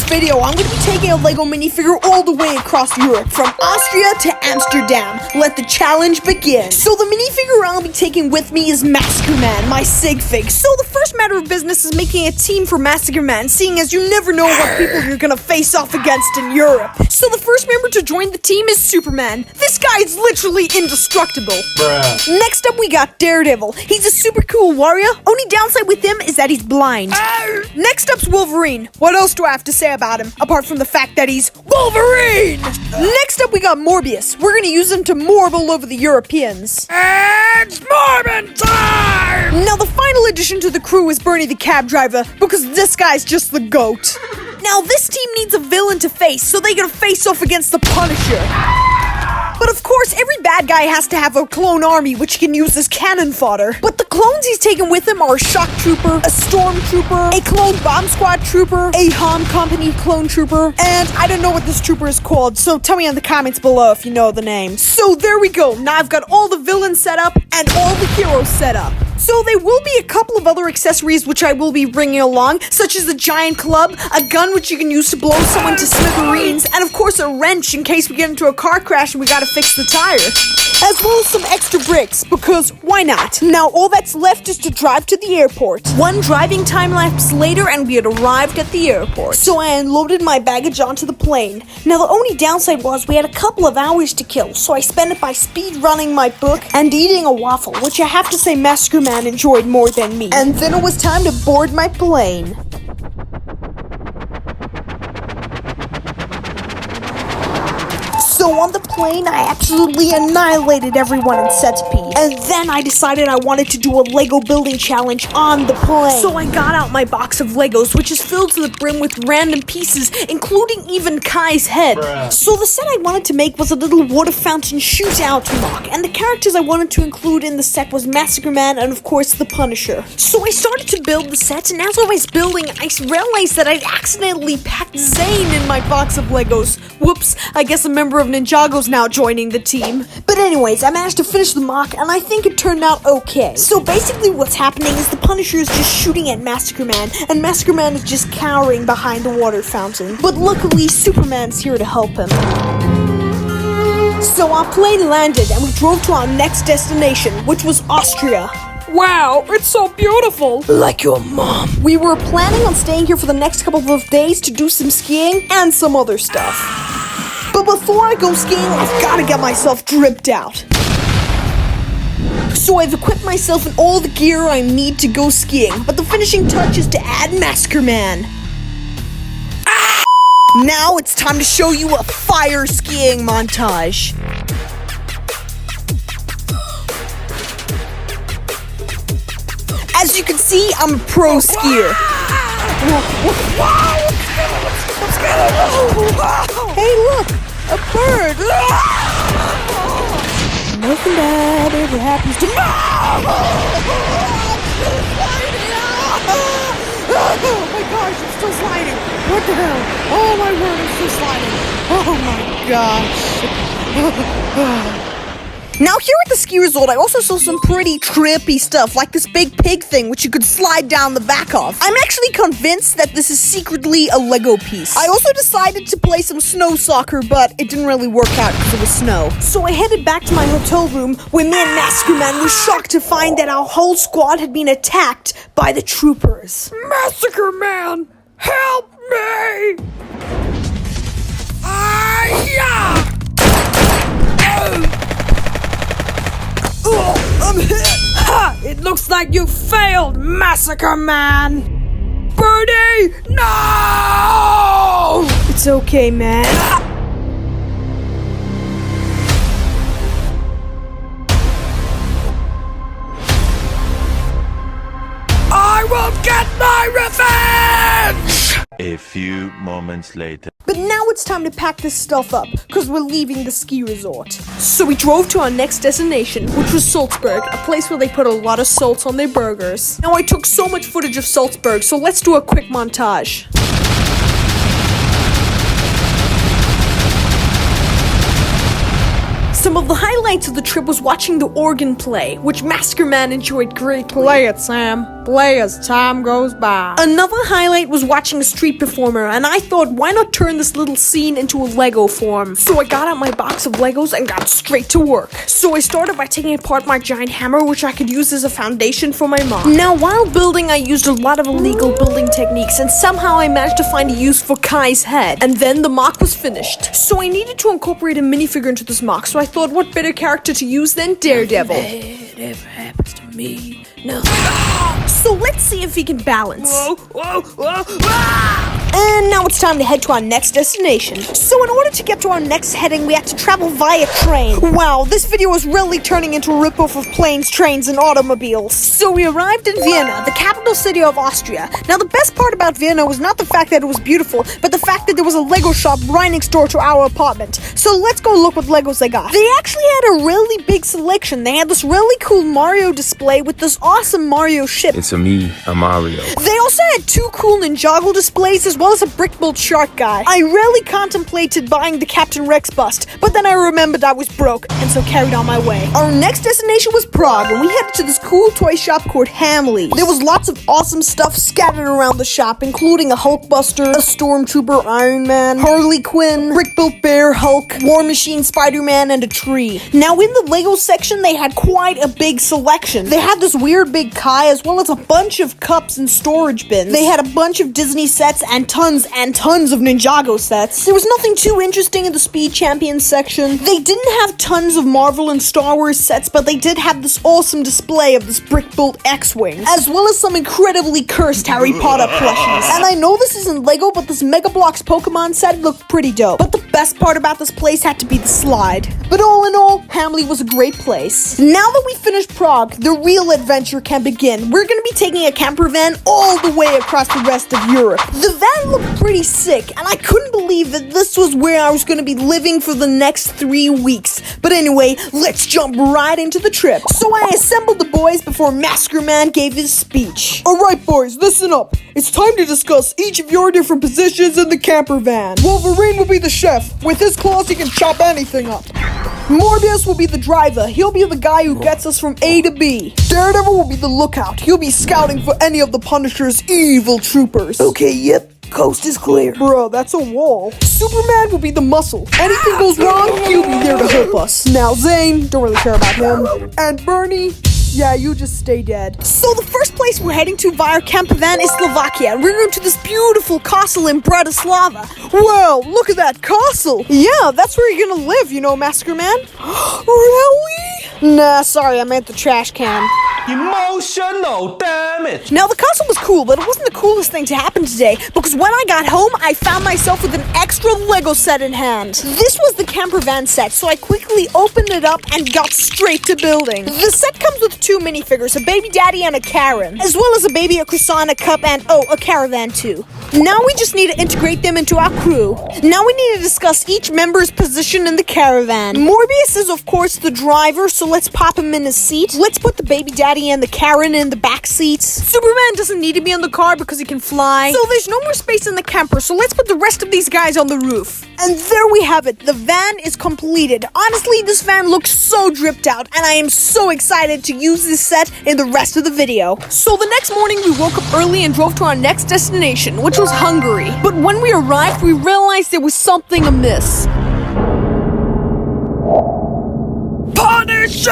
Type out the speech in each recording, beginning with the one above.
this video, I'm going to be taking a Lego minifigure all the way across Europe, from Austria to Amsterdam. Let the challenge begin. So the minifigure I'll be taking with me is Massacre Man, my sig fig. So the first matter of business is making a team for Massacre Man, seeing as you never know what people you're going to face off against in Europe. So the first member to join the team is Superman. This guy is literally indestructible. Bruh. Next up we got Daredevil. He's a super cool warrior. Only downside with him is that he's blind. Next up's Wolverine. What else do I have to say about him, apart from the fact that he's Wolverine? Next up we got Morbius. We're gonna use him to morb all over the Europeans. It's Morbin time! Now the final addition to the crew is Bernie the cab driver, because this guy's just the GOAT. Now this team needs a villain to face, so they gotta face off against the Punisher. But of course, every bad guy has to have a clone army, which he can use as cannon fodder. But the clones he's taken with him are a shock trooper, a storm trooper, a clone bomb squad trooper, a HOM company clone trooper, and I don't know what this trooper is called, so tell me in the comments below if you know the name. So there we go. Now I've got all the villains set up and all the heroes set up. So there will be a couple of other accessories which I will be bringing along, such as a giant club, a gun which you can use to blow someone to smithereens, and of course a wrench in case we get into a car crash and we gotta fix the tire. As well as some extra bricks, because why not? Now all that's left is to drive to the airport. One driving time lapse later and we had arrived at the airport. So I unloaded my baggage onto the plane. Now the only downside was we had a couple of hours to kill, so I spent it by speed running my book and eating a waffle, which I have to say Massacre Man enjoyed more than me. And then it was time to board my plane. So on the plane, I absolutely annihilated everyone in Centipede. And then I decided I wanted to do a Lego building challenge on the plane. So I got out my box of Legos, which is filled to the brim with random pieces, including even Kai's head. Bruh. So the set I wanted to make was a little water fountain shootout mock, and the characters I wanted to include in the set was Massacre Man and of course the Punisher. So I started to build the set, and as I was building, I realized that I'd accidentally packed Zane in my box of Legos. Whoops, I guess a member of Ninjago's now joining the team. But anyways, I managed to finish the mock, and I think it turned out okay. So basically what's happening is the Punisher is just shooting at Massacre Man, and Massacre Man is just cowering behind the water fountain. But luckily, Superman's here to help him. So our plane landed, and we drove to our next destination, which was Austria. Wow, it's so beautiful! Like your mom. We were planning on staying here for the next couple of days to do some skiing and some other stuff. But before I go skiing, I've got to get myself dripped out. So I've equipped myself in all the gear I need to go skiing, but the finishing touch is to add Massacre Man. Now it's time to show you a fire skiing montage. As you can see, I'm a pro skier. Hey, look! A bird! Nothing bad ever happens to me. Oh my gosh, I'm still sliding. What the hell? Oh my word, I'm still sliding. Oh my gosh. Now here at the ski resort, I also saw some pretty trippy stuff, like this big pig thing, which you could slide down the back of. I'm actually convinced that this is secretly a Lego piece. I also decided to play some snow soccer, but it didn't really work out because of the snow. So I headed back to my hotel room, where me and Massacre Man were shocked to find that our whole squad had been attacked by the troopers. Massacre Man, help me! Ah-ya! Oh, I'm hit! Ha! It looks like you failed, Massacre Man! Birdie, no! It's okay, man. I will get my revenge! A few moments later. But now it's time to pack this stuff up, because we're leaving the ski resort. So we drove to our next destination, which was Salzburg, a place where they put a lot of salt on their burgers. Now I took so much footage of Salzburg, so let's do a quick montage. Some of the highlights of the trip was watching the organ play, which Massacre Man enjoyed greatly. Play it, Sam. Play as time goes by. Another highlight was watching a street performer, and I thought, why not turn this little scene into a Lego form? So I got out my box of Legos and got straight to work. So I started by taking apart my giant hammer, which I could use as a foundation for my mock. Now, while building, I used a lot of illegal building techniques, and somehow I managed to find a use for Kai's head. And then the mock was finished. So I needed to incorporate a minifigure into this mock, so I thought, what better character to use than Daredevil? It ever happens to me. No. So let's see if he can balance. Whoa, whoa, whoa, ah! And now it's time to head to our next destination. So in order to get to our next heading, we had to travel via train. Wow, this video was really turning into a ripoff of planes, trains, and automobiles. So we arrived in Vienna, the capital city of Austria. Now the best part about Vienna was not the fact that it was beautiful, but the fact that there was a Lego shop right next door to our apartment. So let's go look what Legos they got. They actually had a really big selection. They had this really cool Mario display with this awesome Mario ship. It's a Mario. They also had two cool Ninjago displays as well as a brick-built shark guy. I really contemplated buying the Captain Rex bust, but then I remembered I was broke, and so carried on my way. Our next destination was Prague, and we headed to this cool toy shop called Hamley's. There was lots of awesome stuff scattered around the shop, including a Hulkbuster, a Stormtrooper Iron Man, Harley Quinn, brick-built bear Hulk, War Machine Spider-Man, and a tree. Now in the Lego section, they had quite a big selection. They had this weird big Kai, as well as a bunch of cups and storage bins. They had a bunch of Disney sets and tons of Ninjago sets. There was nothing too interesting in the Speed Champions section. They didn't have tons of Marvel and Star Wars sets, but they did have this awesome display of this brick-built X-Wing, as well as some incredibly cursed Harry Potter plushies. And I know this isn't Lego, but this Mega Bloks Pokemon set looked pretty dope. But the best part about this place had to be the slide. But all in all, Hamley was a great place. Now that we finished Prague, the real adventure can begin. We're gonna be taking a camper van all the way across the rest of Europe. The van looked pretty sick, and I couldn't believe that this was where I was gonna be living for the next 3 weeks. But anyway, let's jump right into the trip. So I assembled the boys before Massacre Man gave his speech. Alright boys, listen up. It's time to discuss each of your different positions in the camper van. Wolverine will be the chef. With his claws he can chop anything up. Morbius will be the driver. He'll be the guy who gets us from A to B. Daredevil will be the lookout. He'll be scouting for any of the Punisher's evil troopers. Okay, yep. Coast is clear. Bro, that's a wall. Superman will be the muscle. Anything goes wrong, he'll be there to help us. Now Zane, don't really care about him. And Bernie, yeah, you just stay dead. So the first place we're heading to via our camper van is Slovakia. We're going to this beautiful castle in Bratislava. Well, look at that castle. Yeah, that's where you're gonna live, you know, Massacre Man. Really? Nah, sorry, I meant the trash can. Emotional damage. Now the castle was cool, but it wasn't the coolest thing to happen today, because when I got home, I found myself with an extra Lego set in hand. This was the camper van set, so I quickly opened it up and got straight to building. The set comes with 2 minifigures, a baby daddy and a Karen, as well as a baby, a croissant, a cup, and a caravan too. Now we just need to integrate them into our crew. Now we need to discuss each member's position in the caravan. Morbius is of course the driver, so let's pop him in his seat. Let's put the baby daddy and the Karen in the back seats. Superman doesn't need to be in the car because he can fly. So there's no more space in the camper, so let's put the rest of these guys on the roof. And there we have it. The van is completed. Honestly, this van looks so dripped out, and I am so excited to use this set in the rest of the video. So the next morning, we woke up early and drove to our next destination, which was Hungary. But when we arrived, we realized there was something amiss. Punisher!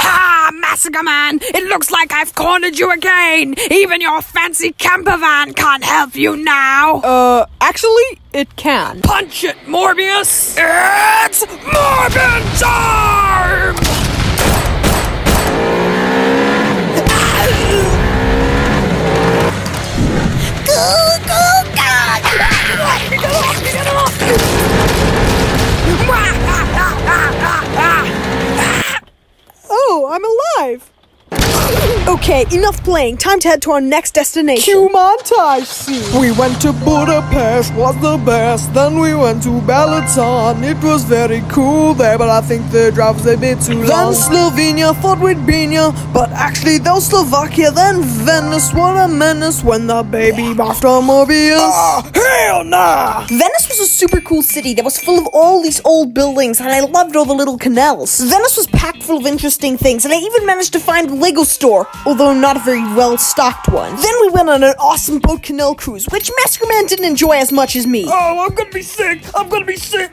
Ha! Massacre Man! It looks like I've cornered you again! Even your fancy camper van can't help you now! Actually, it can. Punch it, Morbius! It's Morbin time! Oh, I'm alive! Okay, enough playing. Time to head to our next destination. Cue montage scene. We went to Budapest, was the best. Then we went to Balaton. It was very cool there, but I think the drive was a bit too long. Then Slovenia, thought we'd been ya, but actually that was Slovakia. Then Venice, what a menace when the baby after Morbius. Hell nah! Venice was a super cool city that was full of all these old buildings, and I loved all the little canals. Venice was packed full of interesting things, and I even managed to find a Lego store, although not a very well-stocked one. Then we went on an awesome boat canal cruise, which Masker Man didn't enjoy as much as me. Oh, I'm gonna be sick! I'm gonna be sick!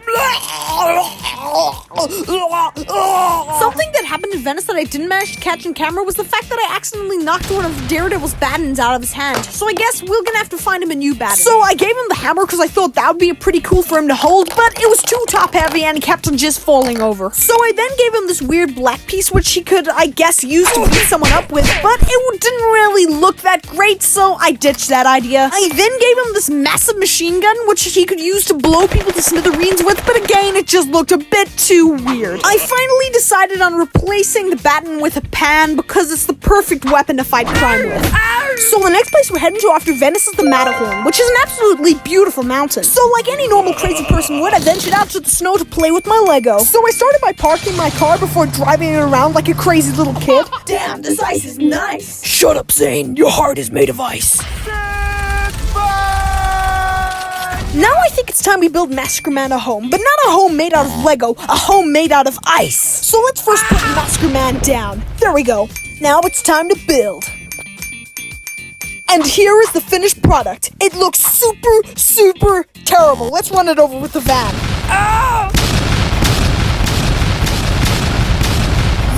Something that happened in Venice that I didn't manage to catch on camera was the fact that I accidentally knocked one of Daredevil's battens out of his hand. So I guess we're gonna have to find him a new baton. So I gave him the hammer because I thought that would be pretty cool for him to hold, but it was too top heavy and he kept on just falling over. So I then gave him this weird black piece which he could, I guess, use to beat someone up with, but it didn't really look that great, so I ditched that idea. I then gave him this massive machine gun which he could use to blow people to smithereens with, but again, it just looked a bit too weird. I finally decided on replacing the baton with a pan because it's the perfect weapon to fight crime with. So the next place we're heading to after Venice is the Matterhorn, which is an absolutely beautiful mountain. So like any normal crazy person would, I ventured out to the snow to play with my Lego. So I started by parking my car before driving it around like a crazy little kid. Damn, this ice is nice! Shut up, Zane. Your heart is made of ice. Now I think it's time we build Masker Man a home, but not a home made out of Lego, a home made out of ice. So let's first put Masker Man down. There we go. Now it's time to build. And here is the finished product. It looks super, super terrible. Let's run it over with the van.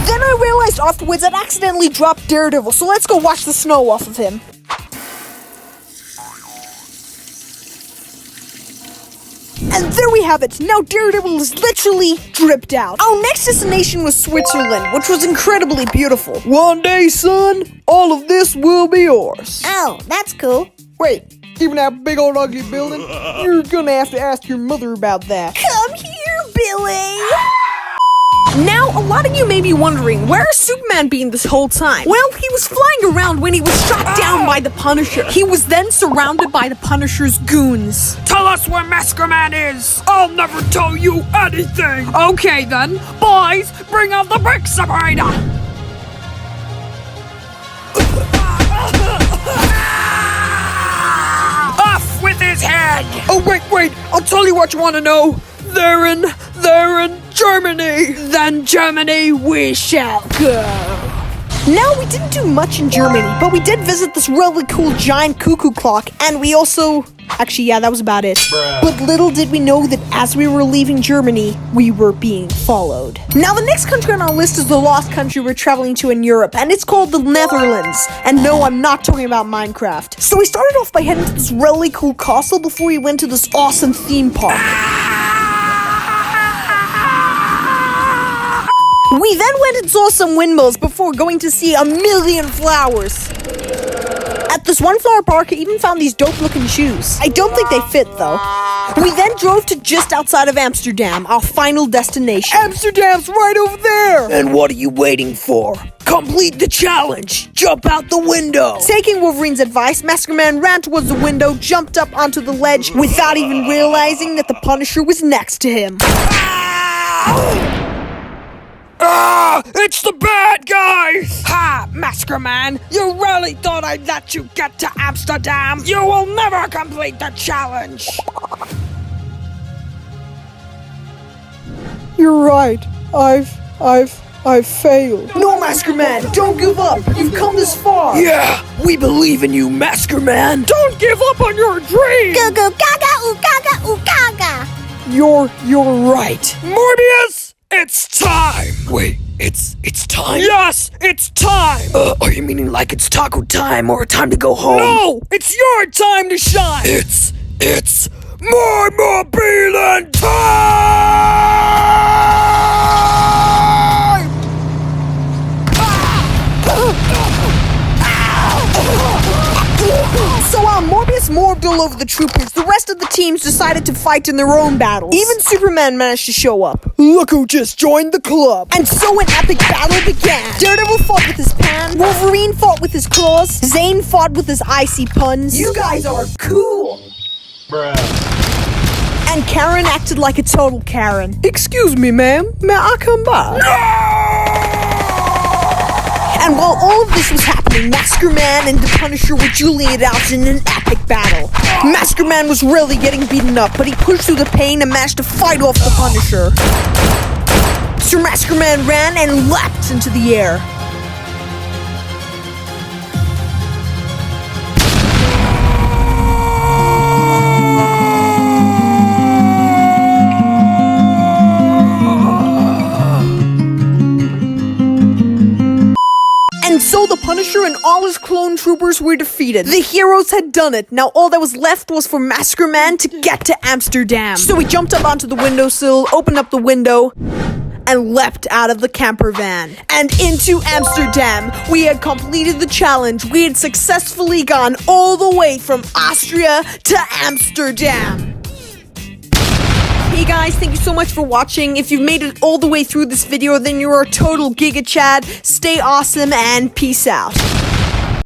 Then I realized afterwards I'd accidentally dropped Daredevil, so let's go wash the snow off of him. And there we have it. Now Daredevil is literally dripped out. Our next destination was Switzerland, which was incredibly beautiful. One day, son, all of this will be yours. Oh, that's cool. Wait, even that big old ugly building? You're gonna have to ask your mother about that. Come here, Billy. Now, a lot of you may be wondering, where has Superman been this whole time? Well, he was flying around when he was shot down by the Punisher. He was then surrounded by the Punisher's goons. Tell us where Masker Man is! I'll never tell you anything! Okay then, boys, bring out the brick separator! Off with his head! Oh, wait, I'll tell you what you want to know. They're in Germany. Then Germany we shall go. Now, we didn't do much in Germany, but we did visit this really cool giant cuckoo clock, and we also... Actually, yeah, that was about it. But little did we know that as we were leaving Germany, we were being followed. Now, the next country on our list is the lost country we're traveling to in Europe, and it's called the Netherlands. And no, I'm not talking about Minecraft. So we started off by heading to this really cool castle before we went to this awesome theme park. We then went and saw some windmills before going to see a million flowers. At this one flower park, I even found these dope-looking shoes. I don't think they fit, though. We then drove to just outside of Amsterdam, our final destination. Amsterdam's right over there! And what are you waiting for? Complete the challenge! Jump out the window! Taking Wolverine's advice, Masker Man ran towards the window, jumped up onto the ledge without even realizing that the Punisher was next to him. It's the bad guys! Ha, Masker Man! You really thought I'd let you get to Amsterdam? You will never complete the challenge! You're right. I've failed. No, Masker Man, don't give up. You've come this far. Yeah, we believe in you, Masker Man! Don't give up on your dream! Go go gaga oo gaga ooh gaga. You're right. Morbius, it's time! Wait, it's time? Yes, it's time! Are you meaning like it's taco time or time to go home? No! It's your time to shine! It's my Mobilan time! So Morbius morphed a all over the troopers, the rest of the teams decided to fight in their own battles. Even Superman managed to show up. Look who just joined the club. And so an epic battle began. Daredevil fought with his pan, Wolverine fought with his claws, Zane fought with his icy puns. You guys are cool. And Karen acted like a total Karen. Excuse me, ma'am. May I come by? And while all of this was happening, Masker Man and the Punisher were dueling it out in an epic battle. Masker Man was really getting beaten up, but he pushed through the pain and managed to fight off the Punisher. So Masker Man ran and leapt into the air. And so the Punisher and all his clone troopers were defeated. The heroes had done it. Now all that was left was for Masker Man to get to Amsterdam. So he jumped up onto the windowsill, opened up the window, and leapt out of the camper van. And into Amsterdam. We had completed the challenge. We had successfully gone all the way from Austria to Amsterdam. Hey guys, thank you so much for watching. If you've made it all the way through this video, then you're a total Giga Chad. Stay awesome and peace out.